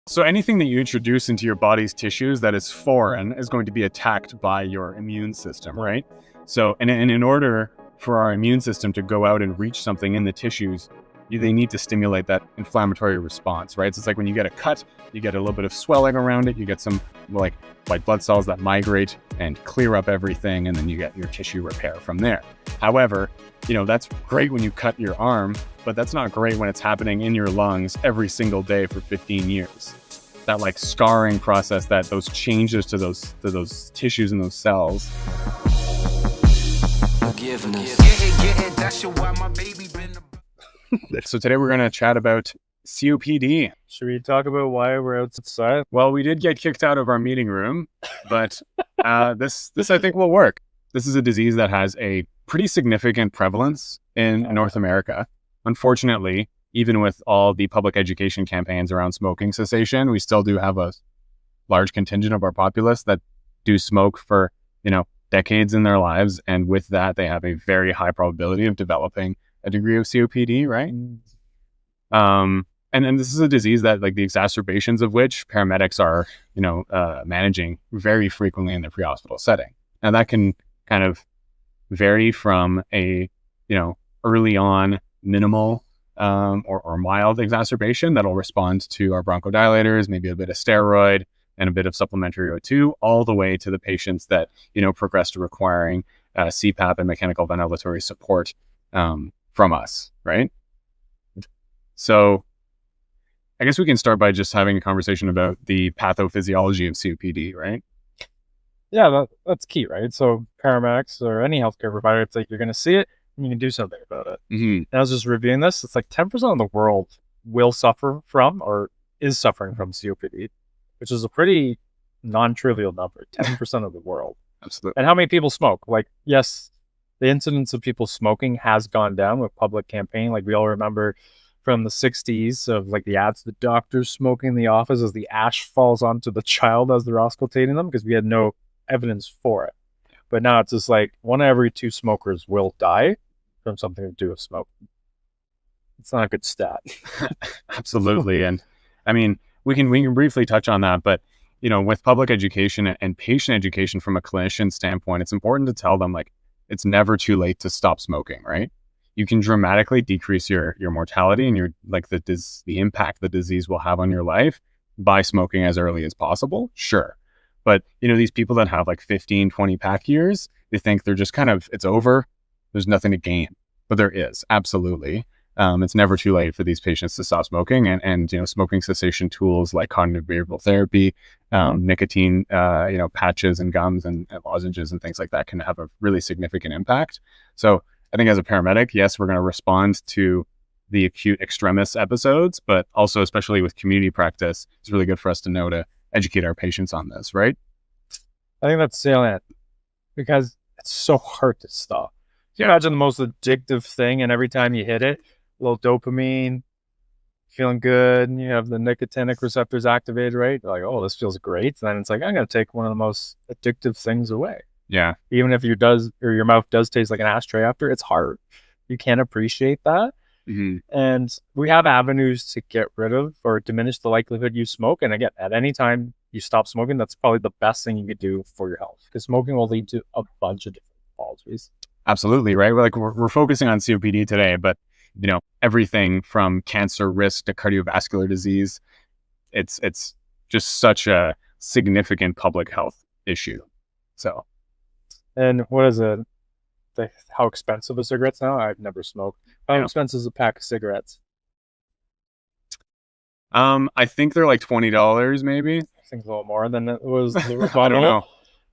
So anything that you introduce into your body's tissues that is foreign is going to be attacked by your immune system, right? So, and in order for our immune system to go out and reach something in the tissues, they need to stimulate that inflammatory response, right? So it's like when you get a cut, you get a little bit of swelling around it, you get some like white blood cells that migrate and clear up everything, and then you get your tissue repair from there. However, that's great when you cut your arm, but that's not great when it's happening in your lungs every single day for 15 years. That like scarring process, that those changes to those tissues and those cells. So today we're going to chat about COPD. Should we talk about why we're outside? Well, we did get kicked out of our meeting room, but this I think will work. This is a disease that has a pretty significant prevalence in North America. Unfortunately, even with all the public education campaigns around smoking cessation, we still do have a large contingent of our populace that do smoke for, decades in their lives. And with that, they have a very high probability of developing a degree of COPD, right? And this is a disease that, like, the exacerbations of which paramedics are, managing very frequently in the pre-hospital setting. Now that can kind of vary from a, early on minimal or mild exacerbation that'll respond to our bronchodilators, maybe a bit of steroid and a bit of supplementary O2, all the way to the patients that, progress to requiring CPAP and mechanical ventilatory support from us, right? So I guess we can start by just having a conversation about the pathophysiology of COPD, right? Yeah, that's key, right? So paramedics or any healthcare provider, it's like you're going to see it and you can do something about it. Mm-hmm. And I was just reviewing this. It's like 10% of the world will suffer from or is suffering from COPD, which is a pretty non-trivial number, 10% of the world. Absolutely. And how many people smoke? Like, yes, the incidence of people smoking has gone down with public campaign. Like, we all remember from the 60s of like the ads, the doctors smoking in the office as the ash falls onto the child as they're auscultating them, because we had no evidence for it. But now it's just like 1 out of every 2 smokers will die from something to do with smoke. It's not a good stat. Absolutely. And I mean, we can briefly touch on that, but with public education and patient education from a clinician standpoint, it's important to tell them, like, it's never too late to stop smoking, right? You can dramatically decrease your mortality and the impact the disease will have on your life by smoking as early as possible. Sure. But, these people that have like 15, 20 pack years, they think they're just it's over. There's nothing to gain, but there is, absolutely. It's never too late for these patients to stop smoking, and smoking cessation tools like cognitive behavioral therapy, nicotine, patches and gums and lozenges and things like that can have a really significant impact. So I think as a paramedic, yes, we're going to respond to the acute extremis episodes, but also, especially with community practice, it's really good for us to know to educate our patients on this, right? I think that's salient because it's so hard to stop. Can you imagine the most addictive thing, and every time you hit it, a little dopamine, feeling good, and you have the nicotinic receptors activated, right? Like, oh, this feels great. And then it's like, I'm going to take one of the most addictive things away. Yeah. Even if your mouth does taste like an ashtray after, it's hard. You can't appreciate that. Mm-hmm. And we have avenues to get rid of or diminish the likelihood you smoke. And again, at any time you stop smoking, that's probably the best thing you could do for your health, because smoking will lead to a bunch of different pathologies. Absolutely, right? We're focusing on COPD today, but everything from cancer risk to cardiovascular disease, it's just such a significant public health issue. So, and what is it? How expensive are cigarettes now? I've never smoked. How expensive is a pack of cigarettes? I think they're like $20, maybe. I think a little more than it was. I don't know.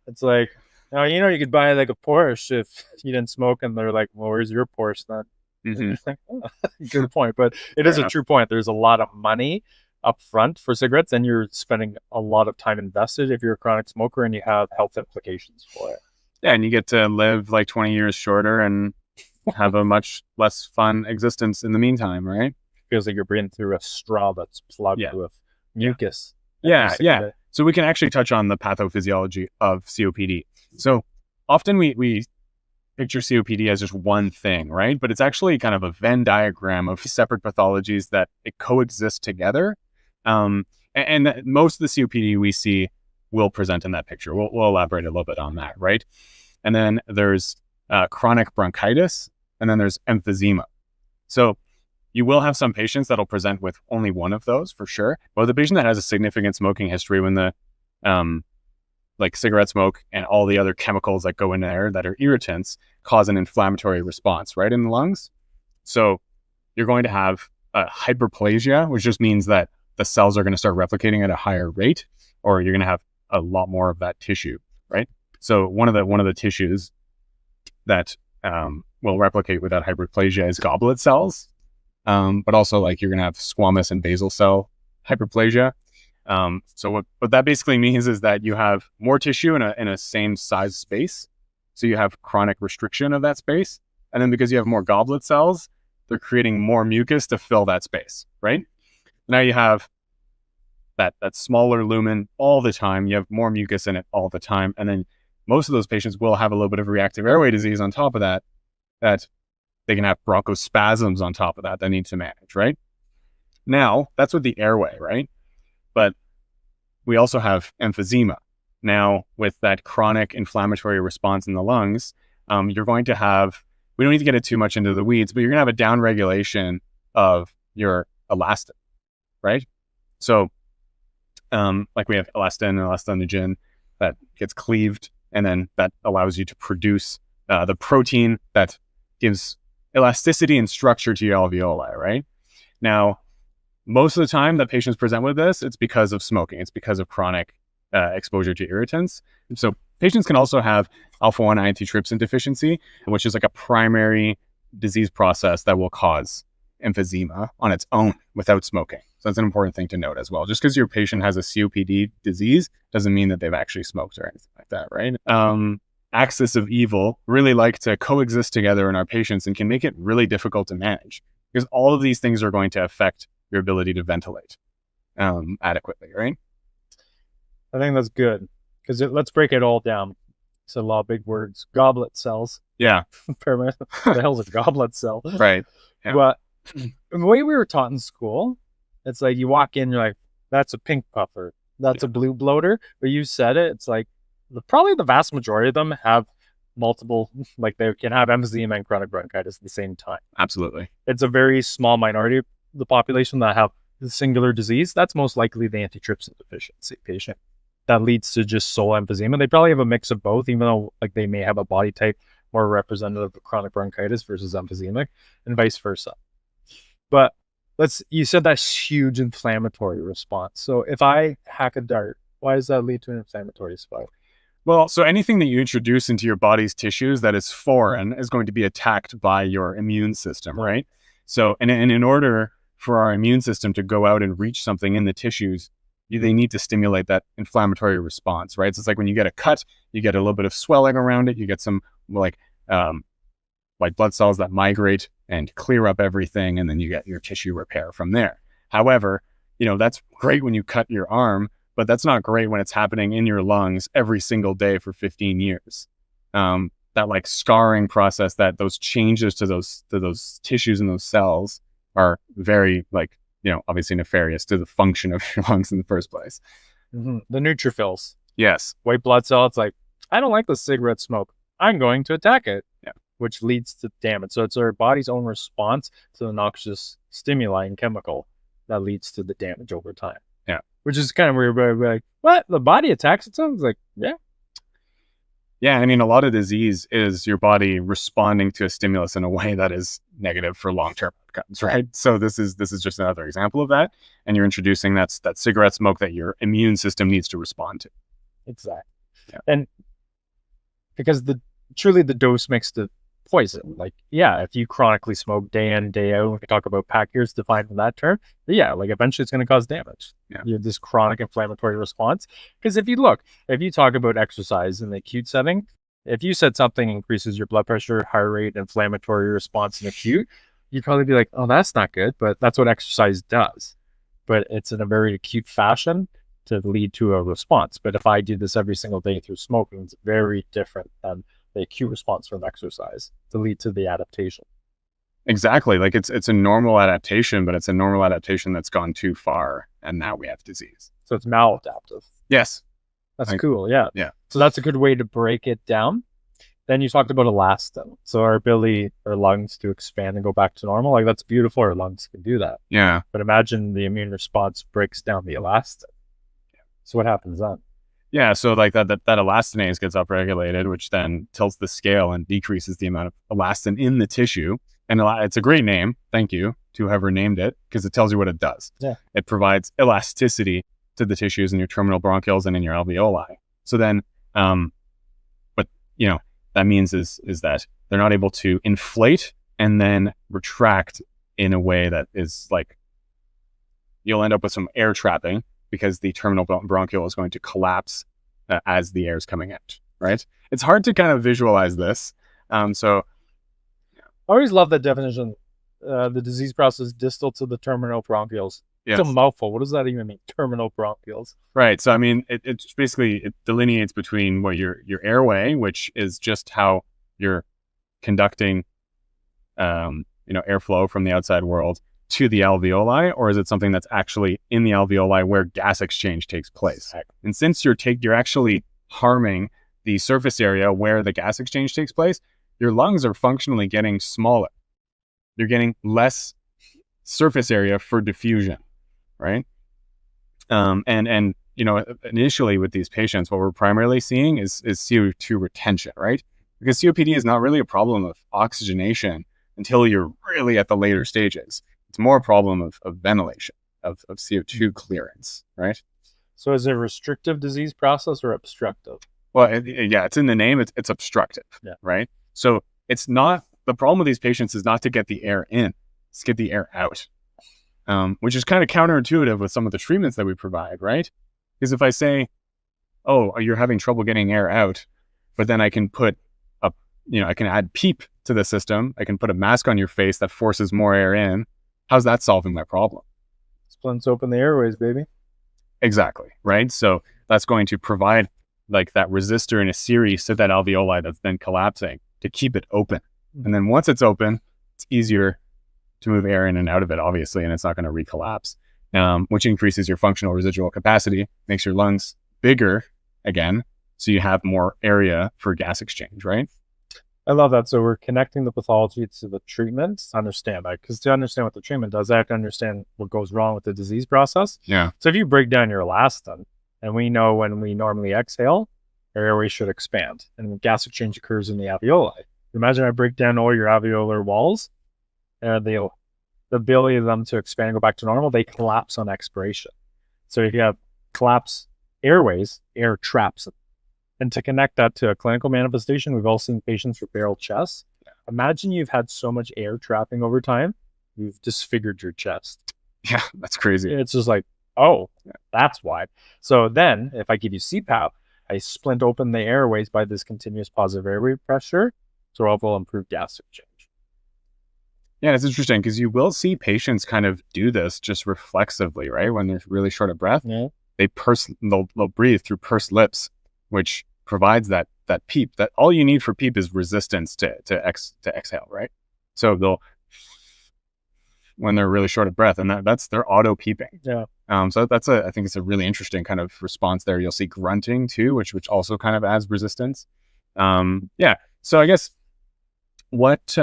It's like, you could buy like a Porsche if you didn't smoke, and they're like, well, where's your Porsche then? Mm-hmm. Good point, but it is a true point. There's a lot of money up front for cigarettes, and you're spending a lot of time invested if you're a chronic smoker, and you have health implications for it. Yeah, and you get to live like 20 years shorter and have a much less fun existence in the meantime, right? Feels like you're breathing through a straw that's plugged with mucus. Yeah. So we can actually touch on the pathophysiology of COPD. So often we picture COPD as just one thing, right? But it's actually kind of a Venn diagram of separate pathologies that coexist together. And most of the COPD we see will present in that picture. We'll elaborate a little bit on that, right? And then there's chronic bronchitis, and then there's emphysema. So you will have some patients that'll present with only one of those for sure. But the patient that has a significant smoking history, when the like cigarette smoke and all the other chemicals that go in there that are irritants cause an inflammatory response right in the lungs. So you're going to have hyperplasia, which just means that the cells are going to start replicating at a higher rate, or you're going to have a lot more of that tissue, right? So one of the tissues that will replicate with that hyperplasia is goblet cells, but also like you're going to have squamous and basal cell hyperplasia. So what that basically means is that you have more tissue in a same size space. So you have chronic restriction of that space. And then because you have more goblet cells, they're creating more mucus to fill that space, right? Now you have that smaller lumen all the time. You have more mucus in it all the time. And then most of those patients will have a little bit of reactive airway disease on top of that they can have bronchospasms on top of that need to manage, right? Now, that's with the airway, right? But we also have emphysema. Now, with that chronic inflammatory response in the lungs, you're going to have, we don't need to get it too much into the weeds, but you're going to have a downregulation of your elastin, right? So, like we have elastin and elastinogen that gets cleaved, and then that allows you to produce the protein that gives elasticity and structure to your alveoli, right? Now, most of the time that patients present with this, it's because of smoking. It's because of chronic exposure to irritants. And so patients can also have alpha-1 antitrypsin deficiency, which is like a primary disease process that will cause emphysema on its own without smoking. So that's an important thing to note as well. Just because your patient has a COPD disease doesn't mean that they've actually smoked or anything like that, right? Axis of evil really like to coexist together in our patients and can make it really difficult to manage because all of these things are going to affect your ability to ventilate adequately, right? I think that's good because let's break it all down. It's a lot of big words. Goblet cells. Yeah. What the hell's a goblet cell? Right. Yeah. But the way we were taught in school, it's like you walk in, you're like, that's a pink puffer. That's a blue bloater. But you said it, it's like probably the vast majority of them have multiple, like they can have emphysema and chronic bronchitis at the same time. Absolutely. It's a very small minority of the population that have the singular disease. That's most likely the antitrypsin deficiency patient. That leads to just sole emphysema. They probably have a mix of both, even though like they may have a body type more representative of chronic bronchitis versus emphysemic, and vice versa. But you said that's huge inflammatory response. So if I hack a dart, why does that lead to an inflammatory spike? Well, so anything that you introduce into your body's tissues that is foreign is going to be attacked by your immune system, right? So, and in order for our immune system to go out and reach something in the tissues, they need to stimulate that inflammatory response, right? So it's like when you get a cut, you get a little bit of swelling around it, you get some like white blood cells that migrate and clear up everything, and then you get your tissue repair from there. However, that's great when you cut your arm, but that's not great when it's happening in your lungs every single day for 15 years. That like scarring process, that those changes to those tissues and those cells are very like, obviously nefarious to the function of your lungs in the first place. Mm-hmm. The neutrophils. Yes. White blood cell. It's like, I don't like the cigarette smoke. I'm going to attack it. Yeah. Which leads to damage. So it's our body's own response to the noxious stimuli and chemical that leads to the damage over time. Yeah. Which is kind of weird, but we're like, what? The body attacks itself? It's like, yeah. Yeah, I mean, a lot of disease is your body responding to a stimulus in a way that is negative for long-term outcomes, right? So this is just another example of that. And you're introducing that cigarette smoke that your immune system needs to respond to. Exactly. Yeah. And because truly the dose makes the poison. Like, yeah, if you chronically smoke day in, day out, we can talk about pack years defined from that term, but yeah, like eventually it's going to cause damage. Yeah. You have this chronic inflammatory response. Because if you talk about exercise in the acute setting, if you said something increases your blood pressure, heart rate, inflammatory response in acute, you'd probably be like, oh, that's not good, but that's what exercise does. But it's in a very acute fashion to lead to a response. But if I do this every single day through smoking, it's very different than the acute response from exercise to lead to the adaptation. Exactly. Like it's a normal adaptation, but it's a normal adaptation that's gone too far, and now we have disease. So it's maladaptive. Yes. That's cool. Yeah. Yeah. So that's a good way to break it down. Then you talked about elastin. So our ability, our lungs to expand and go back to normal, like that's beautiful. Our lungs can do that. Yeah. But imagine the immune response breaks down the elastin. So what happens then? Yeah. So like that elastinase gets upregulated, which then tilts the scale and decreases the amount of elastin in the tissue. And it's a great name. Thank you to whoever named it, because it tells you what it does. Yeah. It provides elasticity to the tissues in your terminal bronchioles and in your alveoli. So then, what that means is that they're not able to inflate and then retract in a way that is like, you'll end up with some air trapping because the terminal bronchiole is going to collapse as the air is coming out, right? It's hard to kind of visualize this. So I always love that definition. The disease process distal to the terminal bronchioles. yes. It's a mouthful. What does that even mean? Terminal bronchioles. Right. So, I mean, it's basically, it delineates between what your airway, which is just how you're conducting, airflow from the outside world to the alveoli, or is it something that's actually in the alveoli where gas exchange takes place? Exactly. And since you're actually harming the surface area where the gas exchange takes place, your lungs are functionally getting smaller. You're getting less surface area for diffusion, right? And initially with these patients, what we're primarily seeing is CO2 retention, right? Because COPD is not really a problem of oxygenation until you're really at the later stages. It's more a problem of ventilation, of CO2 clearance, right? So is it a restrictive disease process or obstructive? Well, it's in the name. It's obstructive, right? So it's not, the problem with these patients is not to get the air in, it's to get the air out, which is kind of counterintuitive with some of the treatments that we provide, right? Because if I say, oh, you're having trouble getting air out, but then I can put I can add PEEP to the system, I can put a mask on your face that forces more air in, how's that solving my problem? Splints open the airways, baby. Exactly, right? So that's going to provide like that resistor in a series to that alveoli that's then collapsing to keep it open. And then once it's open, it's easier to move air in and out of it, obviously, and it's not going to recollapse, which increases your functional residual capacity, makes your lungs bigger again, so you have more area for gas exchange, right? I love that. So we're connecting the pathology to the treatment to understand that, because to understand what the treatment does, I have to understand what goes wrong with the disease process. Yeah. So if you break down your elastin, and we know when we normally exhale, our airway should expand, and gas exchange occurs in the alveoli. Imagine I break down all your alveolar walls, and the ability of them to expand and go back to normal, they collapse on expiration. So if you have collapsed airways, air traps them. And to connect that to a clinical manifestation, we've all seen patients with barrel chests. Imagine you've had so much air trapping over time, you've disfigured your chest. Yeah, that's crazy. It's just like, oh, that's why. So then if I give you CPAP, I splint open the airways by this continuous positive airway pressure, so it will improve gas exchange. Yeah, it's interesting because you will see patients kind of do this just reflexively, right? When they're really short of breath, they'll breathe through pursed lips, which provides that PEEP. That all you need for PEEP is resistance to exhale, right? So they'll, when they're really short of breath, and that's their auto PEEPing. Yeah. So I think it's a really interesting kind of response there. You'll see grunting too, which also kind of adds resistance. Yeah. So I guess what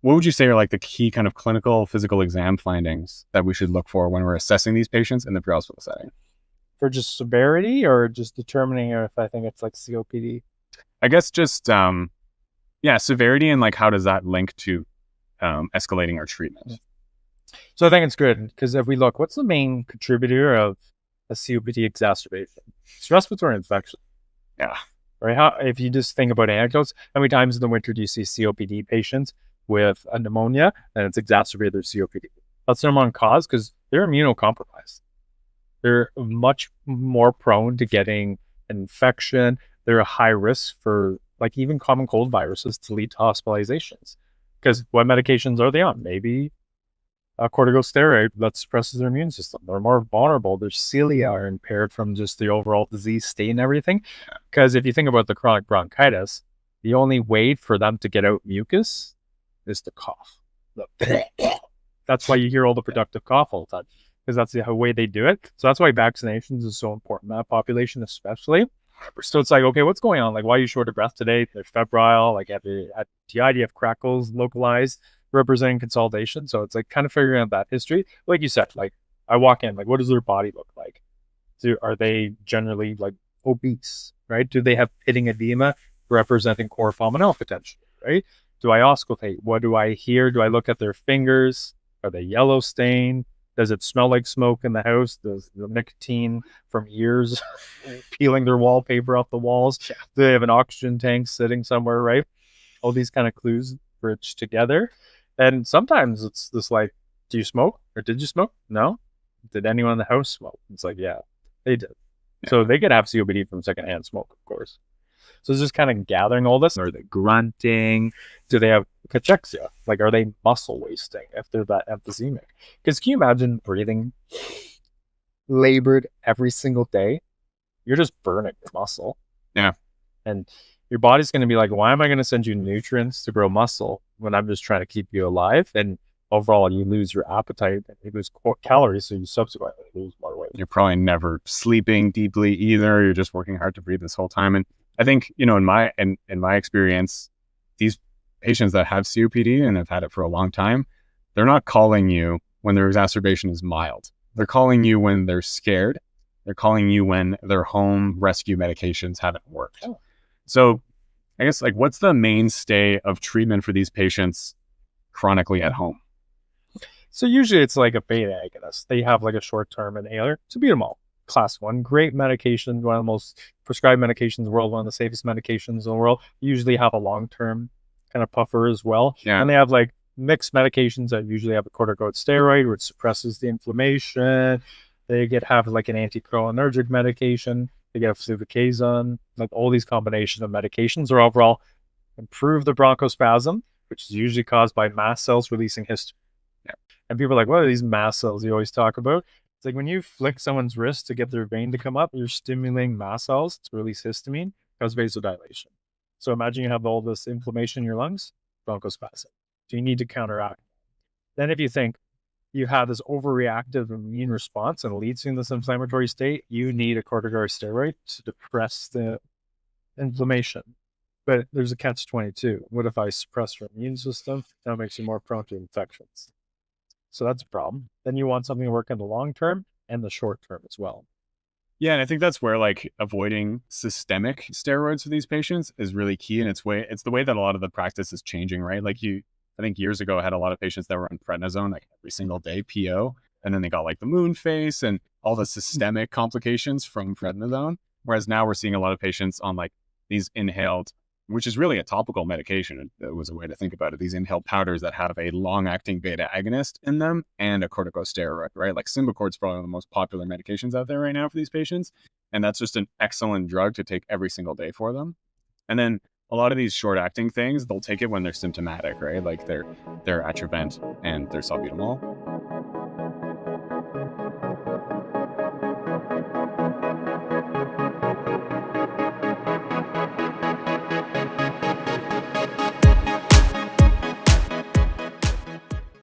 would you say are like the key kind of clinical physical exam findings that we should look for when we're assessing these patients in the pre-hospital setting? For just severity, or just determining if I think it's like COPD? I guess just, severity, and like how does that link to escalating our treatment? So I think it's good, because if we look, what's the main contributor of a COPD exacerbation? It's respiratory infection. Yeah. Right? If you just think about anecdotes, how many times in the winter do you see COPD patients with a pneumonia and it's exacerbated their COPD? That's their number one cause, because they're immunocompromised. They're much more prone to getting an infection. They're a high risk for like even common cold viruses to lead to hospitalizations. Because what medications are they on? Maybe a corticosteroid that suppresses their immune system. They're more vulnerable. Their cilia are impaired from just the overall disease state and everything. Because if you think about the chronic bronchitis, the only way for them to get out mucus is the cough. That's why you hear all the productive cough all the time, because that's the way they do it. So that's why vaccinations is so important, that population especially. So it's like, okay, what's going on? Like, why are you short of breath today? They're febrile, like at the TI, you have crackles localized, representing consolidation. So it's like kind of figuring out that history. Like you said, like I walk in, like, what does their body look like? Are they generally like obese, right? Do they have pitting edema representing core pulmonale potential, right? Do I auscultate? What do I hear? Do I look at their fingers? Are they yellow stained? Does it smell like smoke in the house? Does the nicotine from years peeling their wallpaper off the walls? Do they have an oxygen tank sitting somewhere, right? All these kind of clues bridge together. And sometimes it's this like, do you smoke? Or did you smoke? No. Did anyone in the house smoke? It's like, yeah, they did. Yeah. So they could have COPD from secondhand smoke, of course. So it's just kind of gathering all this. Are they grunting? Do they have cachexia? Like, are they muscle wasting if they're that emphysemic? Because can you imagine breathing labored every single day? You're just burning your muscle. Yeah. And your body's going to be like, why am I going to send you nutrients to grow muscle when I'm just trying to keep you alive? And overall, you lose your appetite and you lose calories, so you subsequently lose more weight. You're probably never sleeping deeply either. You're just working hard to breathe this whole time. And I think, in my experience, these patients that have COPD and have had it for a long time, they're not calling you when their exacerbation is mild. They're calling you when they're scared. They're calling you when their home rescue medications haven't worked. Oh. So I guess, like, what's the mainstay of treatment for these patients chronically at home? So usually it's like a beta agonist. They have like a short-term inhaler. Salbutamol, class 1, great medication, one of the most prescribed medications in the world, one of the safest medications in the world. Usually have a long-term kind of puffer as well. Yeah. And they have like mixed medications that usually have a corticosteroid, which suppresses the inflammation. They have like an anticholinergic medication. They get a fluticasone. Like all these combination of medications are overall improve the bronchospasm, which is usually caused by mast cells releasing histamine. Yeah. And people are like, what are these mast cells you always talk about? It's like when you flick someone's wrist to get their vein to come up, you're stimulating mast cells to release histamine, cause vasodilation. So imagine you have all this inflammation in your lungs, bronchospasm. So you need to counteract. Then if you think you have this overreactive immune response and it leads you in this inflammatory state, you need a corticosteroid to depress the inflammation. But there's a catch-22. What if I suppress your immune system? That makes you more prone to infections. So that's a problem. Then you want something to work in the long term and the short term as well. Yeah, and I think that's where like avoiding systemic steroids for these patients is really key. And it's the way that a lot of the practice is changing, right? Like I think years ago I had a lot of patients that were on prednisone like every single day, PO, and then they got like the moon face and all the systemic complications from prednisone. Whereas now we're seeing a lot of patients on like these inhaled, which is really a topical medication. It was a way to think about it. These inhaled powders that have a long-acting beta agonist in them and a corticosteroid, right? Like Symbicort is probably one of the most popular medications out there right now for these patients. And that's just an excellent drug to take every single day for them. And then a lot of these short-acting things, they'll take it when they're symptomatic, right? Like their Atrovent and their salbutamol.